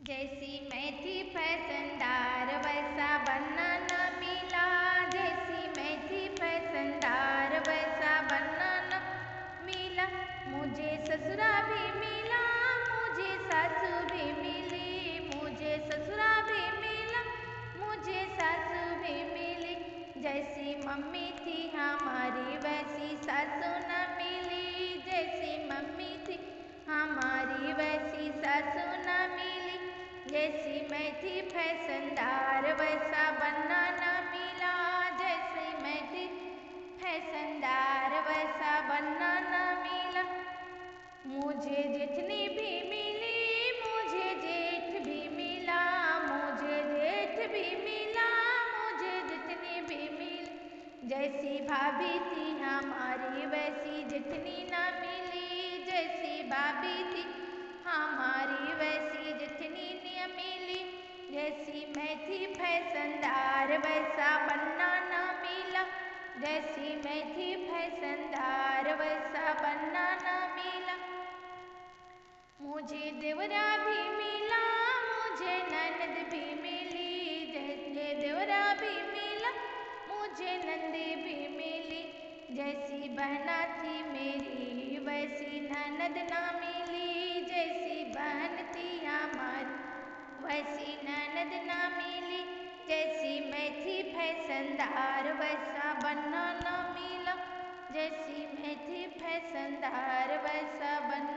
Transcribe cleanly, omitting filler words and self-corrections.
जैसी मैं थी फैशनदार वैसा बनना न मिला। जैसी मैं थी फैशनदार वैसा बनना न मिला। मुझे ससुरा भी मिला, मुझे सासू भी मिली। मुझे ससुरा भी मिला, मुझे सासू भी मिली। जैसी मम्मी थी हमारी वैसी सासू न मिली। जैसी मम्मी थी हमारी वैसी सासू न मिली। जैसी मैं थी फैशनदार वैसा बनना न मिला। जैसी मैं थी फैशनदार वैसा बनना न मिला। मुझे जितनी भी मिली, मुझे जेठ भी मिला। मुझे जेठ भी मिला, मुझे जितनी भी मिली। जैसी भाभी थी हमारी वैसी जितनी न मिली। जैसी भाभी थी हमारी वैसी जितनी न मिली। जैसी मैं थी फैशनदार वैसा बनना न मिला। जैसी मैं थी फैशनदार वैसा बनना न मिला। मुझे देवरा भी मिला, मुझे ननद भी मिली। जैसे देवरा भी मिला, मुझे नंदी भी मिली। जैसी बहना थी मेरी वैसी ननद ना मिली। जैसी बहन थी हमारी वैसी ननद ना मिली। जैसी मैं थी फैशनदार वैसा बनना न मिला। जैसी मैं थी फैशनदार वैसा बनना